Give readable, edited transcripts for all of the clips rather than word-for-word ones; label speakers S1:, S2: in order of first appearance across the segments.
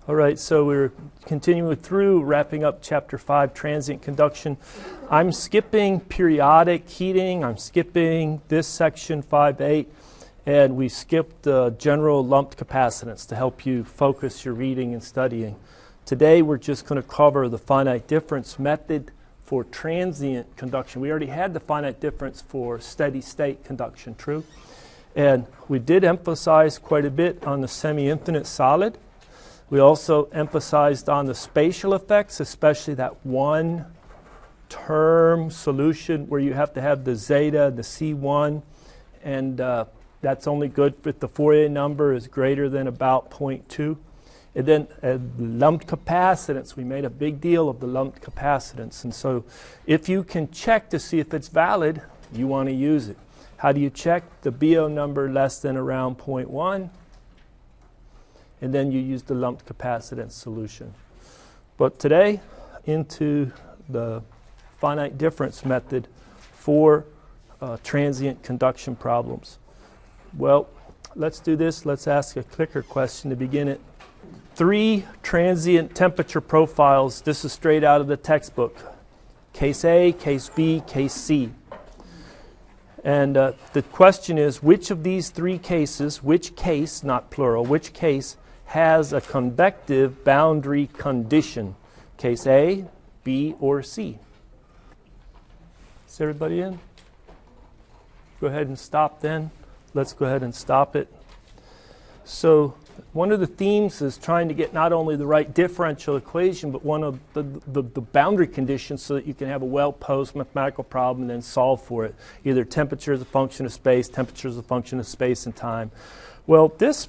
S1: All right, so we're continuing through, wrapping up Chapter 5, Transient Conduction. I'm skipping periodic heating. I'm skipping this section 5.8, and we skipped general lumped capacitance to help you focus your reading and studying. Today, we're just going to cover the finite difference method for transient conduction. We already had the finite difference for steady-state conduction, true? And we did emphasize quite a bit on the semi-infinite solid. We also emphasized on the spatial effects, especially that one-term solution where you have to have the zeta, the C1, and that's only good if the Fourier number is greater than about 0.2. And then lumped capacitance, we made a big deal of the lumped capacitance. And so if you can check to see if it's valid, you want to use it. How do you check? The BO number less than around 0.1. And then you use the lumped capacitance solution. But today, into the finite difference method for transient conduction problems. Well, let's do this. Let's ask a clicker question to begin it. 3 transient temperature profiles. This is straight out of the textbook. Case A, case B, case C. And the question is, which of these 3 cases, which case, not plural, which case has a convective boundary condition? Case A, B, or C? Is everybody in? Go ahead and stop then. Let's go ahead and stop it. So one of the themes is trying to get not only the right differential equation, but one of the boundary conditions so that you can have a well-posed mathematical problem and then solve for it. Either temperature as a function of space, temperature as a function of space and time. Well, this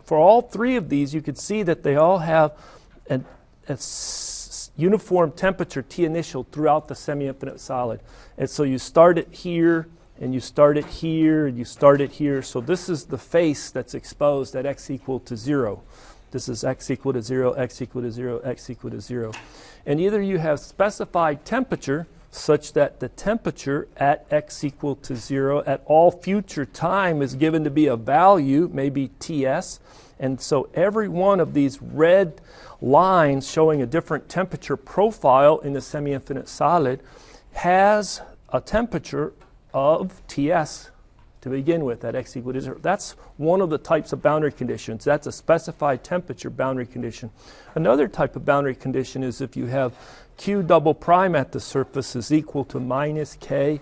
S1: for all 3 of these, you could see that they all have a uniform temperature, T initial, throughout the semi-infinite solid. And so you start it here, and you start it here, and you start it here. So this is the face that's exposed at x equal to 0. This is x equal to 0, x equal to 0, x equal to 0. And either you have specified temperature, such that the temperature at x equal to 0 at all future time is given to be a value, maybe Ts. And so every one of these red lines showing a different temperature profile in the semi-infinite solid has a temperature of Ts to begin with at x equal to 0. That's one of the types of boundary conditions. That's a specified temperature boundary condition. Another type of boundary condition is if you have Q double prime at the surface is equal to minus K,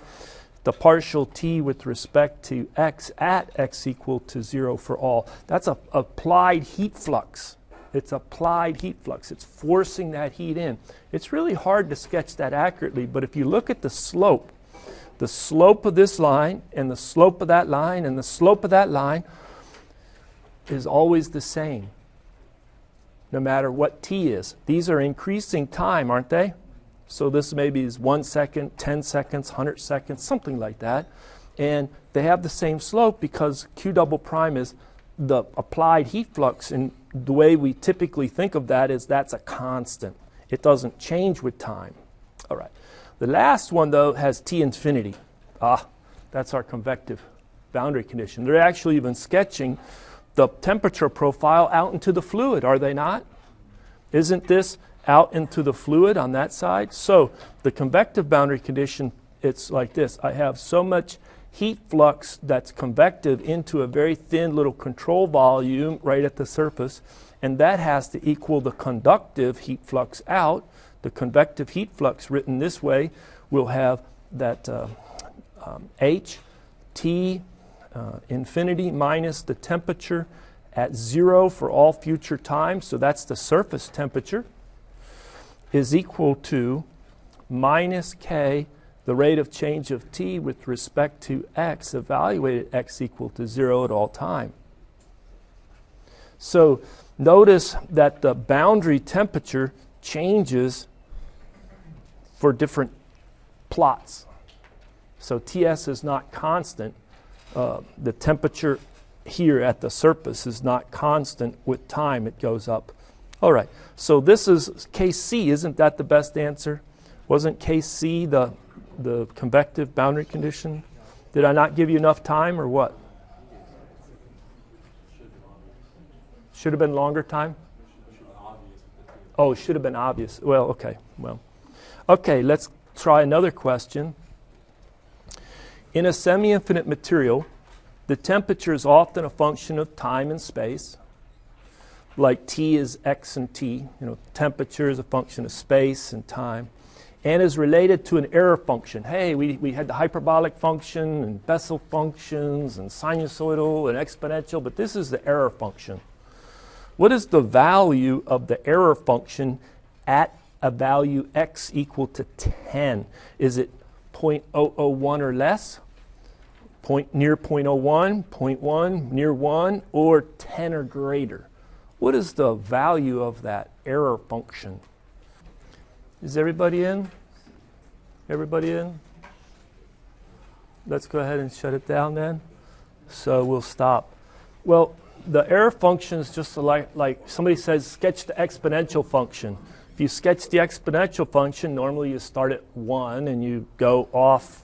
S1: the partial T with respect to x at x equal to 0 for all. That's a applied heat flux. It's applied heat flux. It's forcing that heat in. It's really hard to sketch that accurately, but if you look at the slope of this line and the slope of that line and the slope of that line is always the same, no matter what t is. These are increasing time, aren't they? So this maybe is 1 second, 10 seconds, 100 seconds, something like that. And they have the same slope because Q double prime is the applied heat flux. And the way we typically think of that is that's a constant. It doesn't change with time. All right. The last one, though, has T infinity. That's our convective boundary condition. They're actually even sketching the temperature profile out into the fluid, are they not? Isn't this out into the fluid on that side? So the convective boundary condition, it's like this. I have so much heat flux that's convective into a very thin little control volume right at the surface, and that has to equal the conductive heat flux out. The convective heat flux written this way will have that H, T, infinity minus the temperature at 0 for all future time, so that's the surface temperature, is equal to minus K, the rate of change of T with respect to x, evaluated x equal to 0 at all time. So notice that the boundary temperature changes for different plots. So Ts is not constant. The temperature here at the surface is not constant. With time it goes up. All right, so this is case C. Isn't that the best answer? Wasn't case C the convective boundary condition? Did I not give you enough time or what? Should have been longer time? Oh, it should have been obvious. Well, okay. Okay, let's try another question. In a semi-infinite material, the temperature is often a function of time and space. Like T is X and T. Temperature is a function of space and time. And is related to an error function. Hey, we had the hyperbolic function and Bessel functions and sinusoidal and exponential, but this is the error function. What is the value of the error function at a value x equal to 10? Is it 0.001 or less? Near 0.01, 0.1, near 1, or 10 or greater? What is the value of that error function? Is everybody in? Everybody in? Let's go ahead and shut it down then. So we'll stop. Well, the error function is just like somebody says, sketch the exponential function. If you sketch the exponential function, normally you start at 1 and you go off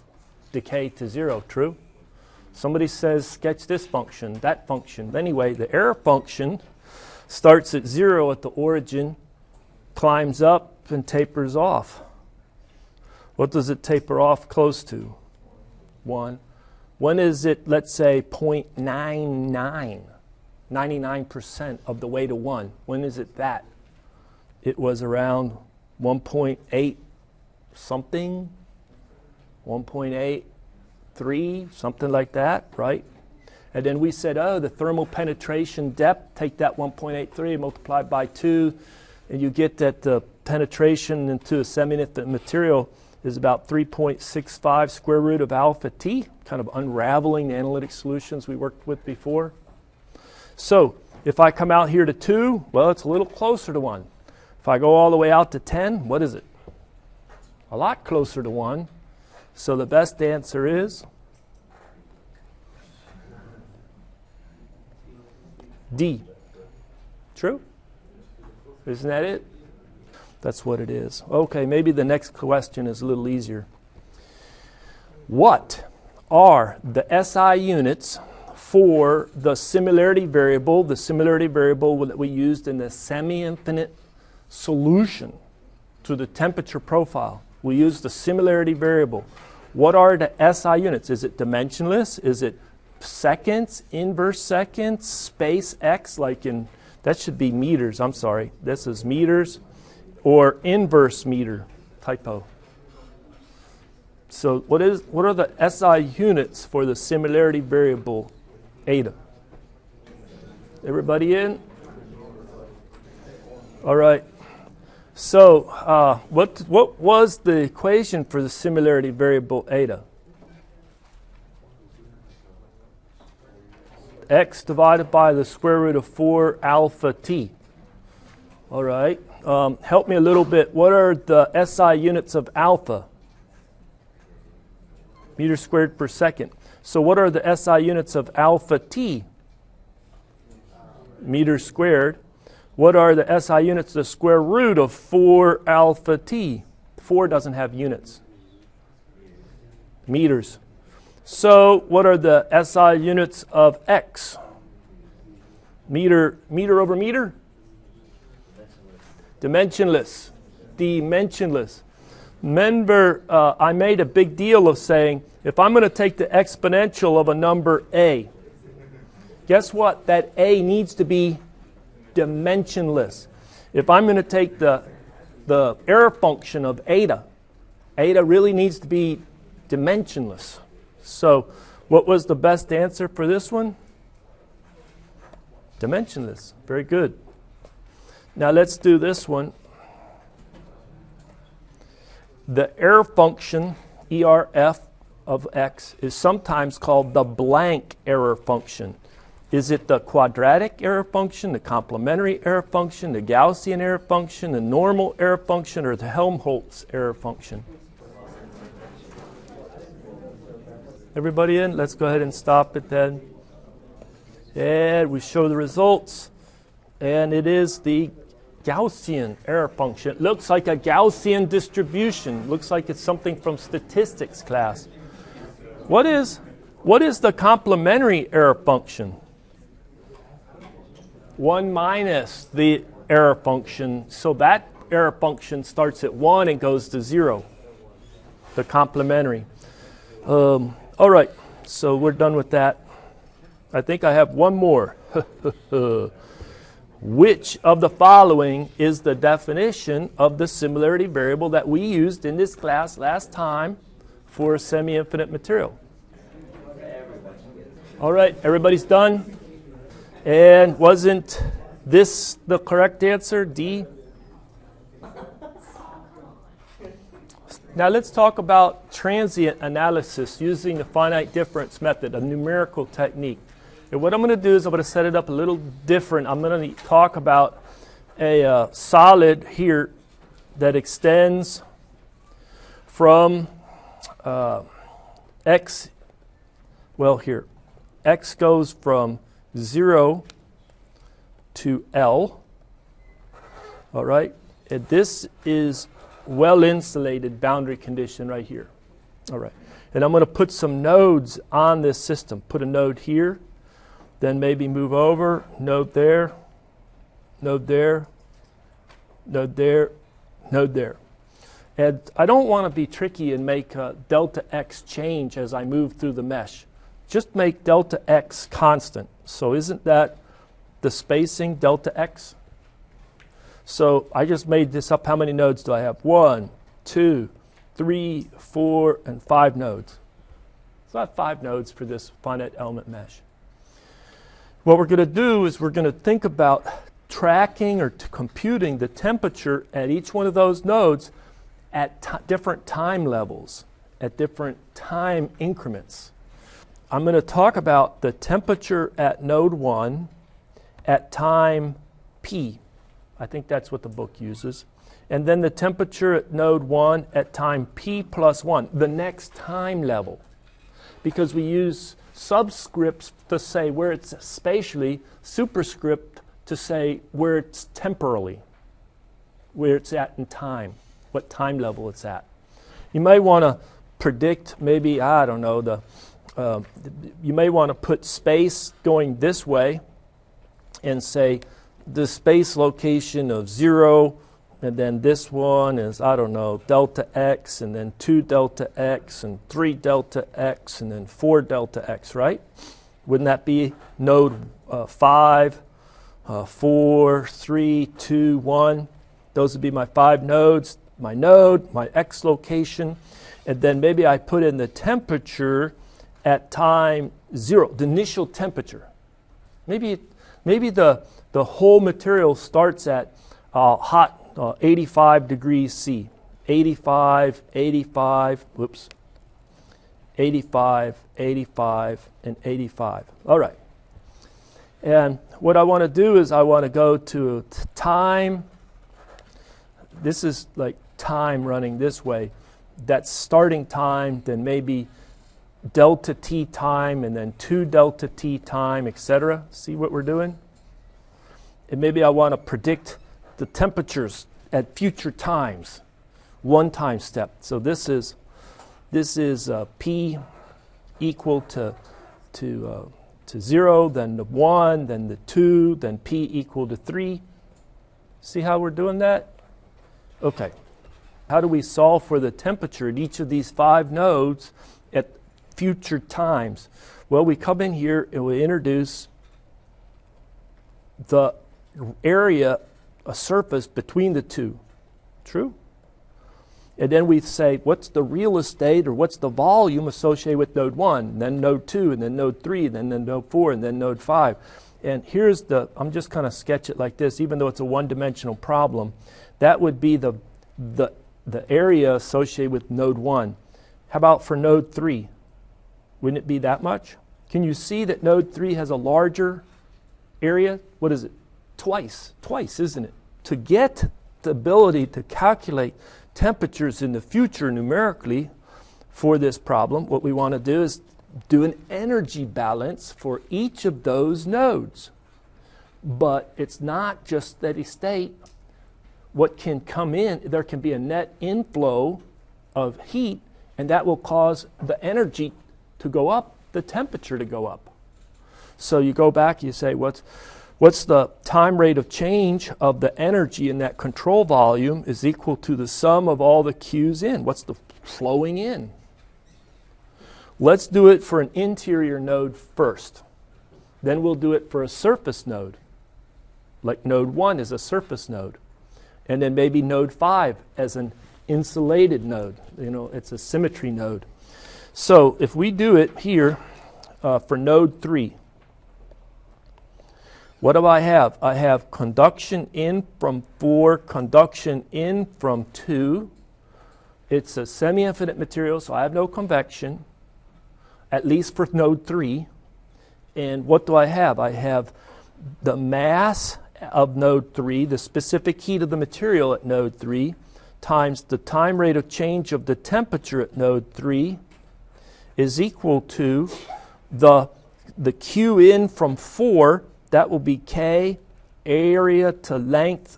S1: decay to 0, true? Somebody says, sketch this function, that function. Anyway, the error function starts at 0 at the origin, climbs up, and tapers off. What does it taper off close to? 1. When is it, let's say, 0.99? 99% of the way to 1. When is it that? It was around 1.8 something, 1.83, something like that, right? And then we said, oh, the thermal penetration depth, take that 1.83, multiply by 2, and you get that the penetration into a semi-infinite material is about 3.65 square root of alpha t, kind of unraveling the analytic solutions we worked with before. So if I come out here to 2, well, it's a little closer to 1. If I go all the way out to 10, what is it? A lot closer to 1. So the best answer is D. True? Isn't that it? That's what it is. Okay, maybe the next question is a little easier. What are the SI units for the similarity variable that we used in the semi-infinite solution to the temperature profile? We used the similarity variable. What are the SI units? Is it dimensionless? Is it seconds, inverse seconds, space x, like in, that should be meters, I'm sorry. This is meters, or inverse meter, typo. So what are the SI units for the similarity variable eta? Everybody in? All right. So what was the equation for the similarity variable eta? X divided by the square root of 4 alpha t. All right. Help me a little bit. What are the SI units of alpha? Meters squared per second. So what are the SI units of alpha t? Meters squared. What are the SI units of the square root of 4 alpha t? 4 doesn't have units. Meters. So what are the SI units of x? Meter over meter? Dimensionless. Dimensionless. Remember, I made a big deal of saying, if I'm going to take the exponential of a number a, guess what? That a needs to be dimensionless. If I'm going to take the error function of eta really needs to be dimensionless. So what was the best answer for this one? Dimensionless. Very good. Now let's do this one. The error function, ERF of x, is sometimes called the blank error function. Is it the quadratic error function, the complementary error function, the Gaussian error function, the normal error function, or the Helmholtz error function? Everybody in? Let's go ahead and stop it then. And we show the results. And it is the Gaussian error function. It looks like a Gaussian distribution. Looks like it's something from statistics class. What is the complementary error function? 1 minus the error function. So that error function starts at 1 and goes to 0, the complementary. All right, so we're done with that. I think I have one more. Which of the following is the definition of the similarity variable that we used in this class last time for a semi-infinite material? All right, everybody's done? And wasn't this the correct answer, D? Now let's talk about transient analysis using the finite difference method, a numerical technique. And what I'm going to do is I'm going to set it up a little different. I'm going to talk about a solid here that extends from x, well here, x goes from 0 to L, all right? And this is well-insulated boundary condition right here, all right? And I'm going to put some nodes on this system. Put a node here, then maybe move over, node there, node there, node there, node there. And I don't want to be tricky and make delta x change as I move through the mesh. Just make delta x constant. So isn't that the spacing, delta x? So I just made this up. How many nodes do I have? 1, 2, 3, 4, and 5 nodes. So I have 5 nodes for this finite element mesh. What we're going to do is we're going to think about tracking or computing the temperature at each one of those nodes at different time levels, at different time increments. I'm going to talk about the temperature at node 1 at time p. I think that's what the book uses. And then the temperature at node 1 at time p plus 1, the next time level. Because we use subscripts to say where it's spatially, superscript to say where it's temporally, where it's at in time, what time level it's at. You may want to predict maybe, I don't know, you may want to put space going this way and say the space location of 0, and then this one is, I don't know, delta x, and then 2 delta x, and 3 delta x, and then 4 delta x, right? Wouldn't that be node 5, 4, 3, 2, 1? Those would be my 5 nodes, my node, my x location, and then maybe I put in the temperature at time 0, the initial temperature. Maybe the whole material starts at hot 85 degrees C. 85, 85, whoops, 85, 85, and 85. All right. And what I want to do is I want to go to time. This is like time running this way. That's starting time, then maybe delta t time, and then 2 delta t time, etc. See what we're doing? And maybe I want to predict the temperatures at future times, one time step. So this is p equal to 0, then the 1, then the 2, then p equal to 3. See how we're doing that? Okay. How do we solve for the temperature at each of these 5 nodes at future times? Well, we come in here and we introduce the area, a surface between the two. True? And then we say, what's the real estate or what's the volume associated with node 1, and then node 2, and then node 3, and then node 4, and then node 5. And here's I'm just kind of sketch it like this, even though it's a one-dimensional problem. That would be the area associated with node 1. How about for node 3? Wouldn't it be that much? Can you see that node 3 has a larger area? What is it? Twice, isn't it? To get the ability to calculate temperatures in the future numerically for this problem, what we want to do is do an energy balance for each of those nodes. But it's not just steady state. What can come in, there can be a net inflow of heat, and that will cause the energy to go up, the temperature to go up. So you go back, you say, what's What's the time rate of change of the energy in that control volume is equal to the sum of all the Q's in. What's the flowing in? Let's do it for an interior node first. Then we'll do it for a surface node. Like node 1 is a surface node. And then maybe node 5 as an insulated node. It's a symmetry node. So if we do it here for node 3, what do I have? I have conduction in from 4, conduction in from 2. It's a semi-infinite material, so I have no convection, at least for node 3. And what do I have? I have the mass of node 3, the specific heat of the material at node 3, times the time rate of change of the temperature at node 3 is equal to the Q in from 4. That will be K area to length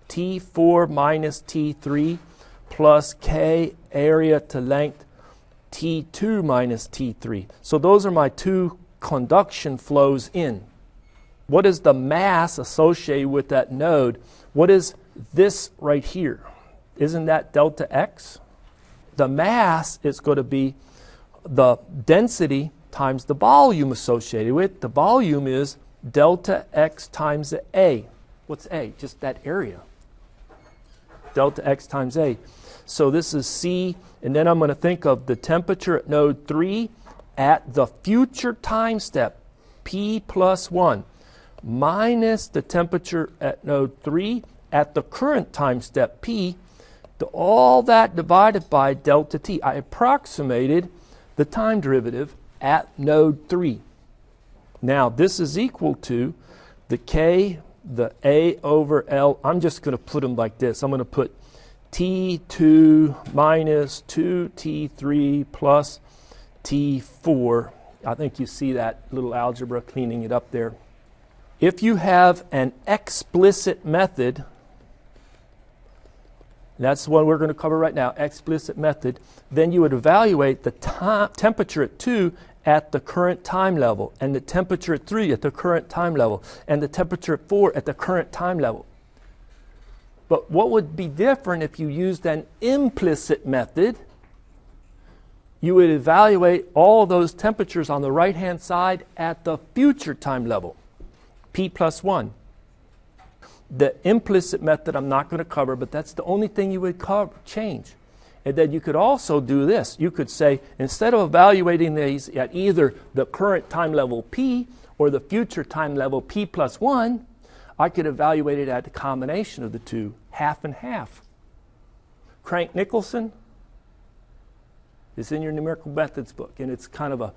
S1: T4 minus T3 plus K area to length T2 minus T3. So those are my two conduction flows in. What is the mass associated with that node? What is this right here? Isn't that delta X? The mass is going to be the density times the volume associated with it. The volume is delta X times A. What's A? Just that area. Delta X times A. So this is C, and then I'm going to think of the temperature at node 3 at the future time step, P plus 1, minus the temperature at node 3 at the current time step, P, all that divided by delta T. I approximated the time derivative at node 3. Now, this is equal to the K, the A over L. I'm just going to put them like this. I'm going to put T2 minus 2T3 plus T4. I think you see that little algebra cleaning it up there. If you have an explicit method, that's the one we're going to cover right now, explicit method, then you would evaluate the temperature at 2 at the current time level, and the temperature at 3 at the current time level, and the temperature at 4 at the current time level. But what would be different if you used an implicit method? You would evaluate all those temperatures on the right-hand side at the future time level, P plus 1. The implicit method I'm not going to cover, but that's the only thing you would change. And then you could also do this. You could say, instead of evaluating these at either the current time level P or the future time level P plus 1, I could evaluate it at the combination of the two, half and half. Crank-Nicholson is in your numerical methods book, and it's kind of a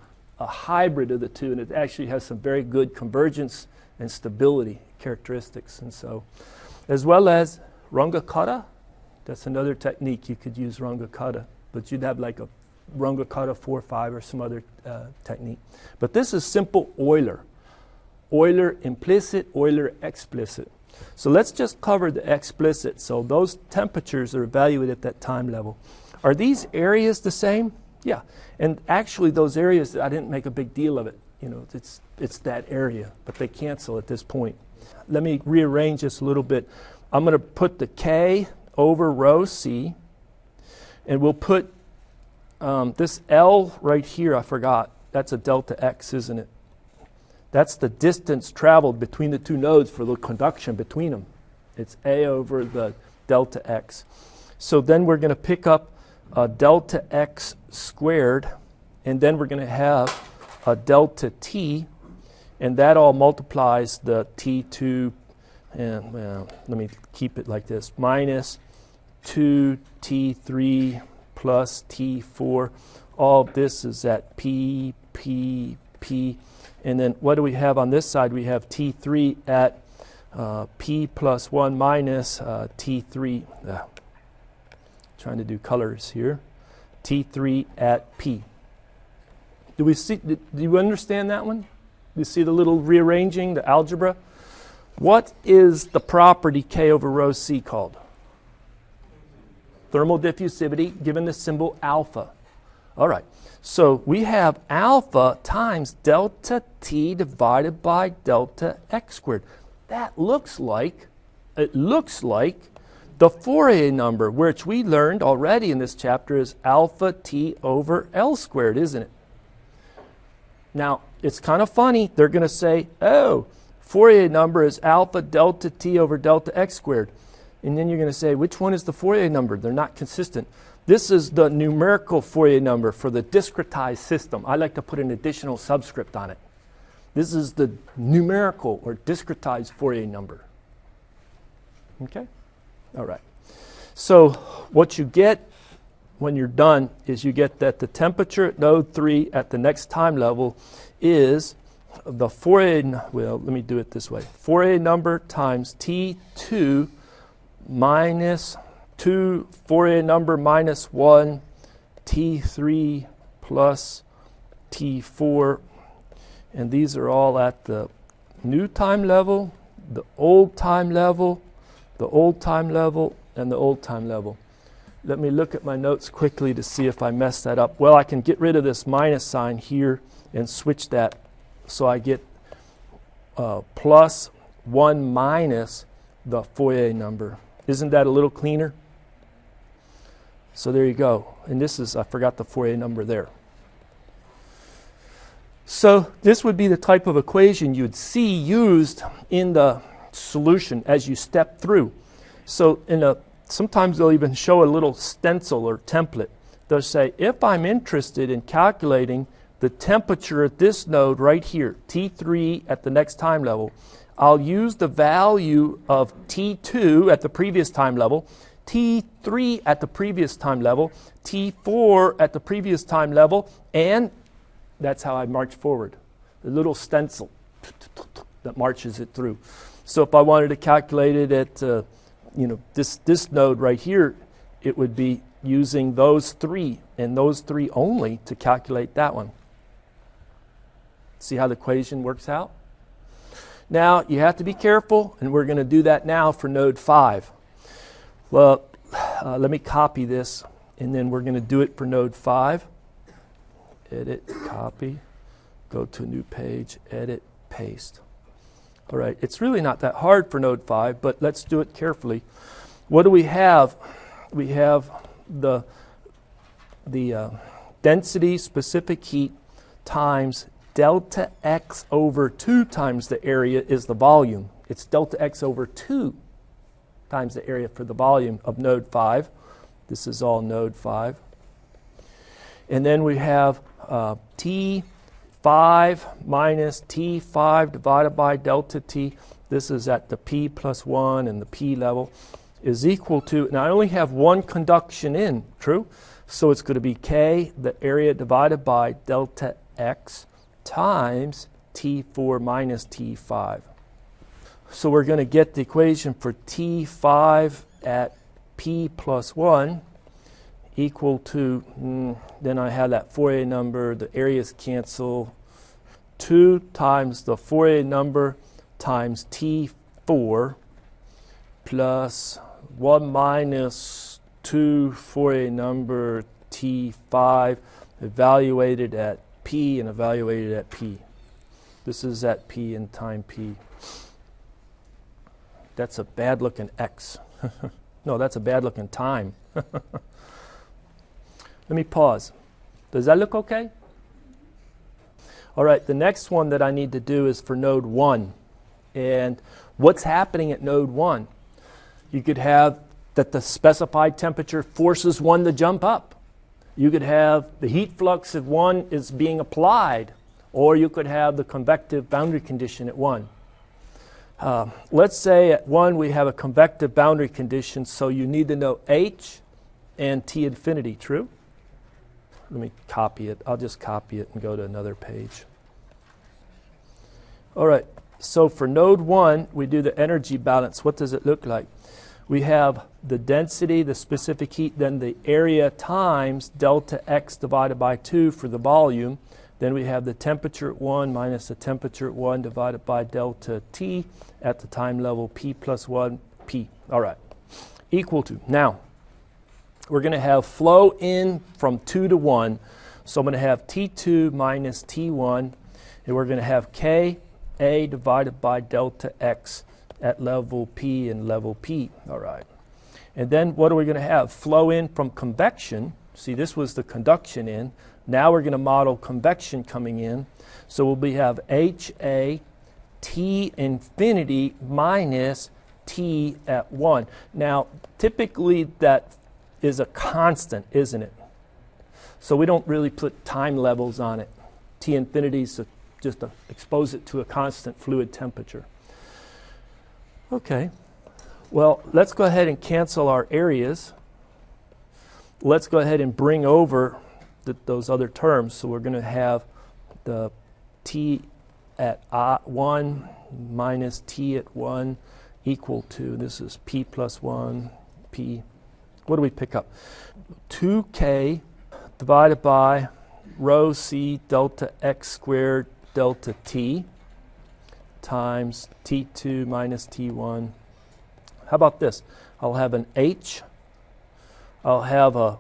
S1: hybrid of the two, and it actually has some very good convergence and stability characteristics. And so, as well as Runge-Kutta, that's another technique you could use, Runge-Kutta, but you'd have like a Runge-Kutta 4-5 or some other technique. But this is simple Euler. Euler implicit, Euler explicit. So let's just cover the explicit. So those temperatures are evaluated at that time level. Are these areas the same? Yeah. And actually those areas, I didn't make a big deal of it. It's that area, but they cancel at this point. Let me rearrange this a little bit. I'm going to put the K over rho C, and we'll put this L right here. I forgot. That's a delta X, isn't it? That's the distance traveled between the two nodes for the conduction between them. It's A over the delta X. So then we're going to pick up delta X squared, and then we're going to have a delta T, and that all multiplies the T2, and well, let me keep it like this, minus 2T3 plus T4. All of this is at P, P, P. And then what do we have on this side? We have T3 at P plus 1 minus T3. Trying to do colors here. T3 at P. Do you understand that one? You see the little rearranging, the algebra? What is the property K over rho C called? Thermal diffusivity, given the symbol alpha. All right. So we have alpha times delta T divided by delta X squared. That looks like, the Fourier number, which we learned already in this chapter is alpha t over L squared, isn't it? Now, it's kind of funny. They're going to say, oh, Fourier number is alpha delta t over delta x squared. And then you're going to say, which one is the Fourier number? They're not consistent. This is the numerical Fourier number for the discretized system. I like to put an additional subscript on it. This is the numerical or discretized Fourier number. Okay? All right. So what you get when you're done is you get that the temperature at node 3 at the next time level is the Fourier, well, let me do it this way. Fourier number times T2 minus 2 Fourier number minus 1 T3 plus T4. And these are all at the new time level, the old time level, the old time level, and the old time level. Let me look at my notes quickly to see if I messed that up. Well, I can get rid of this minus sign here and switch that so I get plus 1 minus the Fourier number. Isn't that a little cleaner? So there you go. And this is, I forgot the Fourier number there. So this would be the type of equation you'd see used in the solution as you step through. So sometimes they'll even show a little stencil or template. They'll say, if I'm interested in calculating the temperature at this node right here, T3 at the next time level, I'll use the value of T2 at the previous time level, T3 at the previous time level, T4 at the previous time level, and that's how I march forward. The little stencil that marches it through. So if I wanted to calculate it at this node right here, it would be using those 3 and those 3 only to calculate that one. See how the equation works out? Now, you have to be careful, and we're going to do that now for node 5. Well, let me copy this, and then we're going to do it for node 5. Edit, copy, go to a new page, edit, paste. All right, it's really not that hard for node 5, but let's do it carefully. What do we have? We have the density specific heat times delta x over 2 times the area is the volume. It's delta x over 2 times the area for the volume of node 5. This is all node 5. And then we have T5 minus T5 divided by delta T. This is at the P plus 1 and the P level is equal to, and I only have one conduction in, true? So it's going to be K, the area divided by delta X times T4 minus T5. So we're going to get the equation for T5 at P plus 1 equal to, then I have that Fourier number, the areas cancel, 2 times the Fourier number times T4 plus 1 minus 2 Fourier number T5 evaluated at P and evaluated at P. This is at P and time P. That's a bad looking X. No, that's a bad looking time. Let me pause. Does that look okay? All right, the next one that I need to do is for node 1. And what's happening at node 1? You could have that the specified temperature forces 1 to jump up. You could have the heat flux at 1 is being applied, or you could have the convective boundary condition at 1. Let's say at 1 we have a convective boundary condition, so you need to know H and T infinity, true? Let me copy it. I'll just copy it and go to another page. All right, so for node 1, we do the energy balance. What does it look like? We have the density, the specific heat, then the area times delta X divided by 2 for the volume. Then we have the temperature at 1 minus the temperature at 1 divided by delta T at the time level P plus 1 P. All right, equal to. Now, we're going to have flow in from 2 to 1. So I'm going to have T2 minus T1, and we're going to have K A divided by delta X at level P and level P. All right. And then what are we going to have? Flow in from convection. See, this was the conduction in. Now we're going to model convection coming in. So we have HA T infinity minus T at 1. Now, typically that is a constant, isn't it? So we don't really put time levels on it. T infinity is just to expose it to a constant fluid temperature. Okay. Well, let's go ahead and cancel our areas. Let's go ahead and bring over those other terms. So we're going to have the T at 1 minus T at 1 equal to, this is P plus 1, P. What do we pick up? 2K divided by rho C delta X squared delta T times T2 minus T1. How about this? I'll have an H. I'll have a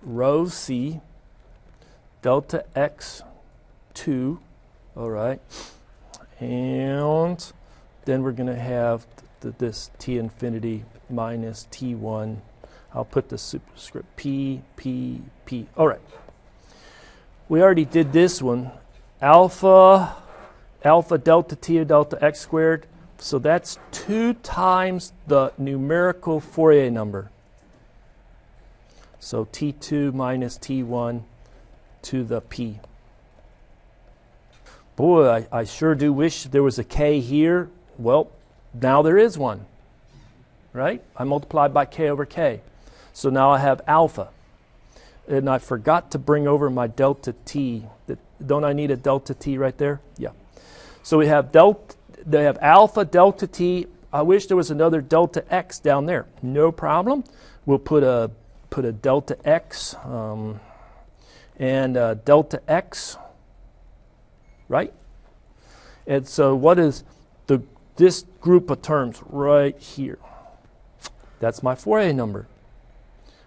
S1: rho C delta X2. All right. And then we're going to have this T infinity minus T1. I'll put the superscript P, P, P. All right. We already did this one. Alpha delta T delta X squared. So that's 2 times the numerical Fourier number. So T2 minus T1 to the P. Boy, I sure do wish there was a K here. Well, now there is one, right? I multiplied by K over K. So now I have alpha. And I forgot to bring over my delta T. Don't I need a delta T right there? Yeah. So we have alpha delta T. I wish there was another delta X down there. No problem. We'll put a delta X and delta X, right? And so what is this group of terms right here? That's my Fourier number,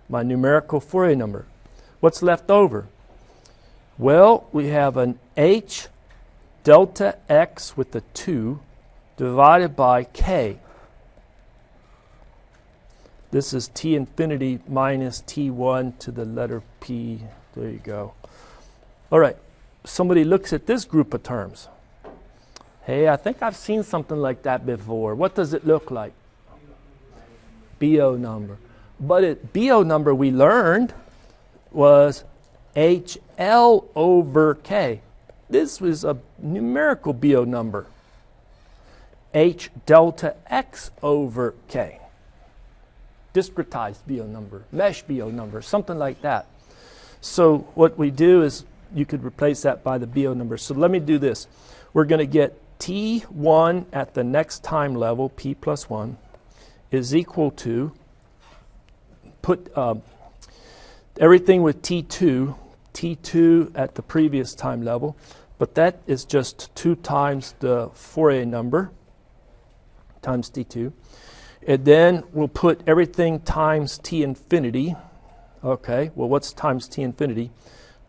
S1: my numerical Fourier number. What's left over? Well, we have an H delta X with the 2 divided by K. This is T infinity minus T1 to the letter P. There you go. All right. Somebody looks at this group of terms. Hey, I think I've seen something like that before. What does it look like? BO number. But BO number we learned was HL over K. This was a numerical BO number. H delta X over K. Discretized BO number, mesh BO number, something like that. So what we do is you could replace that by the BO number. So let me do this. We're going to get T1 at the next time level, P plus 1, is equal to, put everything with T2 at the previous time level, but that is just 2 times the Fourier number times T2. And then we'll put everything times T infinity. Okay, well, what's times T infinity?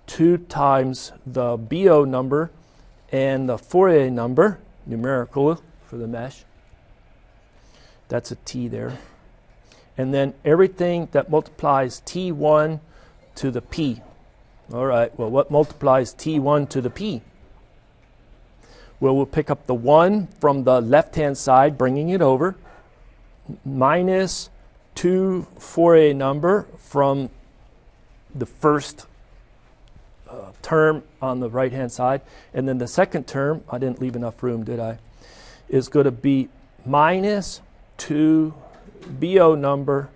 S1: 2 times the BO number and the Fourier number, numerical for the mesh. That's a T there. And then everything that multiplies T1 to the P. All right, well, what multiplies T1 to the P? Well, we'll pick up the 1 from the left-hand side, bringing it over, minus 2 Fourier number from the first term on the right-hand side. And then the second term, I didn't leave enough room, did I? Is going to be minus 2 BO number,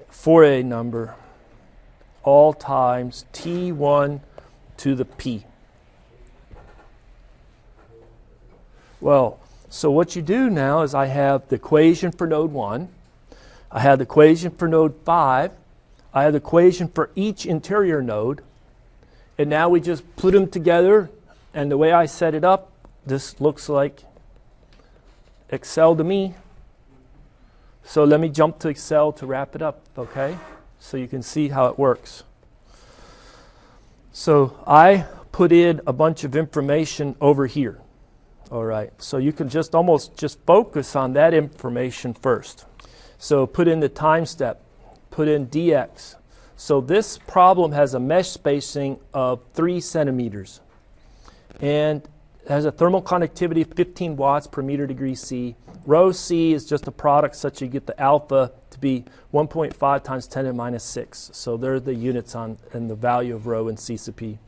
S1: Fourier number, all times T1 to the P. Well, so what you do now is I have the equation for node 1. I have the equation for node 5. I have the equation for each interior node. And now we just put them together. And the way I set it up, this looks like Excel to me. So let me jump to Excel to wrap it up, okay? So you can see how it works. So I put in a bunch of information over here. All right, so you can just almost just focus on that information first. So put in the time step, put in dx. So this problem has a mesh spacing of 3 centimeters and has a thermal conductivity of 15 watts per meter degree C. Rho C is just a product such you get the alpha to be 1.5 times 10 to the minus 6. So they're the units on and the value of rho in C sub P.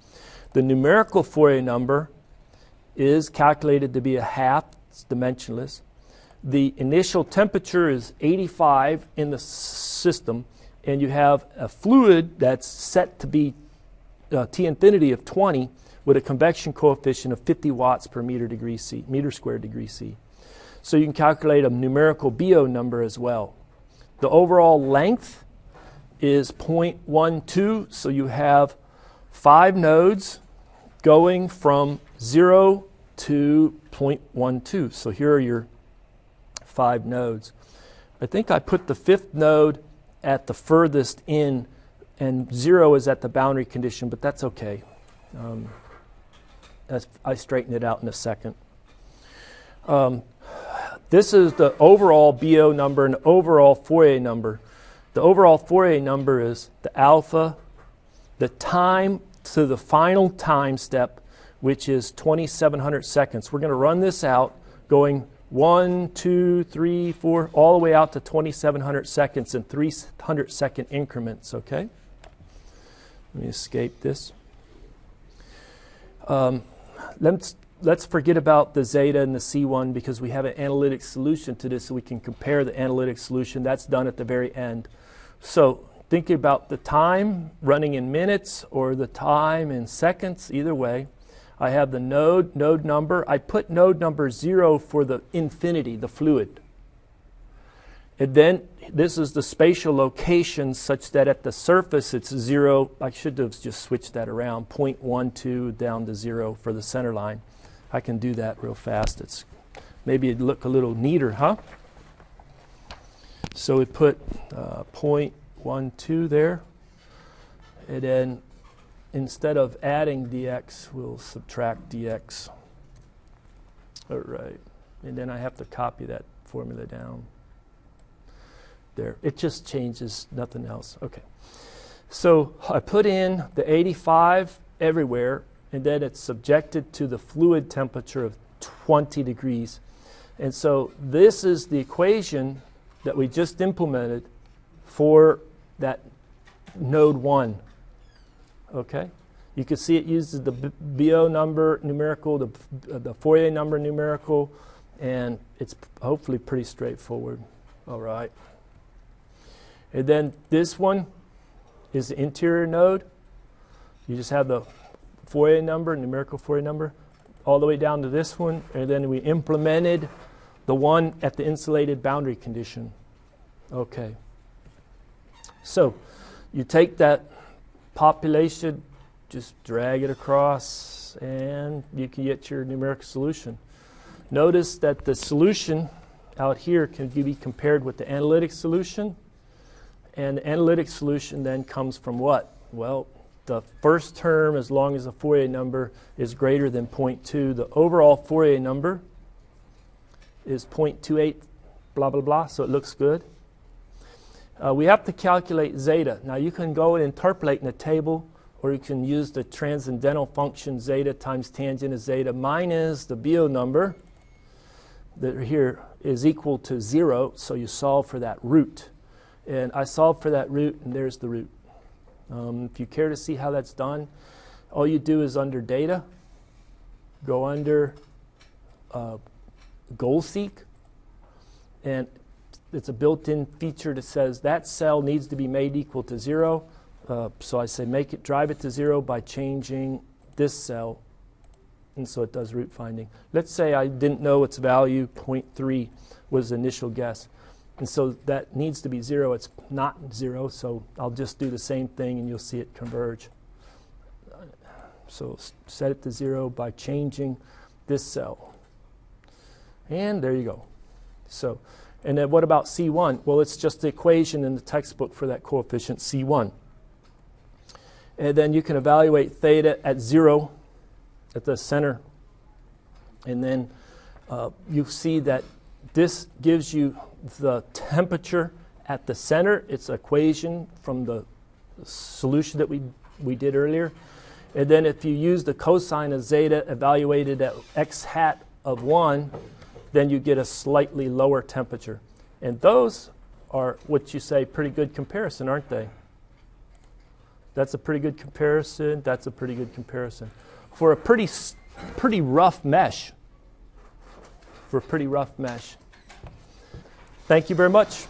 S1: The numerical Fourier number is calculated to be a half, it's dimensionless. The initial temperature is 85 in the system, and you have a fluid that's set to be T infinity of 20 with a convection coefficient of 50 watts per meter squared degree C. So you can calculate a numerical BO number as well. The overall length is 0.12, so you have 5 nodes going from 0 to 0.12. So here are your 5 nodes. I think I put the 5th node at the furthest in, and 0 is at the boundary condition, but that's okay. I straighten it out in a second. This is the overall BO number and overall Fourier number. The overall Fourier number is the alpha, the time to the final time step, which is 2,700 seconds. We're going to run this out going 1, 2, 3, 4, all the way out to 2,700 seconds in 300-second increments, okay? Let me escape this. Let's forget about the zeta and the C1 because we have an analytic solution to this, so we can compare the analytic solution. That's done at the very end. So thinking about the time running in minutes or the time in seconds, either way. I have the node number. I put node number 0 for the infinity, the fluid. And then this is the spatial location such that at the surface it's 0. I should have just switched that around, 0.12 down to 0 for the center line. I can do that real fast. Maybe it'd look a little neater, huh? So we put 0.12 there. And then instead of adding dx, we'll subtract dx. All right. And then I have to copy that formula down. There. It just changes, nothing else. Okay. So I put in the 85 everywhere, and then it's subjected to the fluid temperature of 20 degrees. And so this is the equation that we just implemented for that node 1. Okay? You can see it uses the BO number numerical, the Fourier number numerical, and it's hopefully pretty straightforward. All right. And then this one is the interior node. You just have the Fourier number, numerical Fourier number, all the way down to this one, and then we implemented the one at the insulated boundary condition. Okay. So you take that population, just drag it across, and you can get your numerical solution. Notice that the solution out here can be compared with the analytic solution, and the analytic solution then comes from what? Well, the first term, as long as the Fourier number is greater than 0.2, the overall Fourier number is 0.28, blah, blah, blah, so it looks good. We have to calculate zeta. Now you can go and interpolate in a table, or you can use the transcendental function zeta times tangent of zeta minus the BO number that here is equal to 0, so you solve for that root. And I solved for that root, and there's the root. If you care to see how that's done, all you do is under data, go under goal seek, and it's a built-in feature that says that cell needs to be made equal to 0. So I say drive it to 0 by changing this cell, and so it does root finding. Let's say I didn't know its value, 0.3 was the initial guess. And so that needs to be 0. It's not 0, so I'll just do the same thing and you'll see it converge. So set it to 0 by changing this cell. And there you go. So, and then what about C1? Well, it's just the equation in the textbook for that coefficient C1. And then you can evaluate theta at 0 at the center. And then you see that this gives you the temperature at the center. It's an equation from the solution that we did earlier. And then if you use the cosine of zeta evaluated at x hat of 1, then you get a slightly lower temperature. And those are what you say pretty good comparison, aren't they? That's a pretty good comparison. That's a pretty good comparison. For a pretty rough mesh. For a pretty rough mesh. Thank you very much.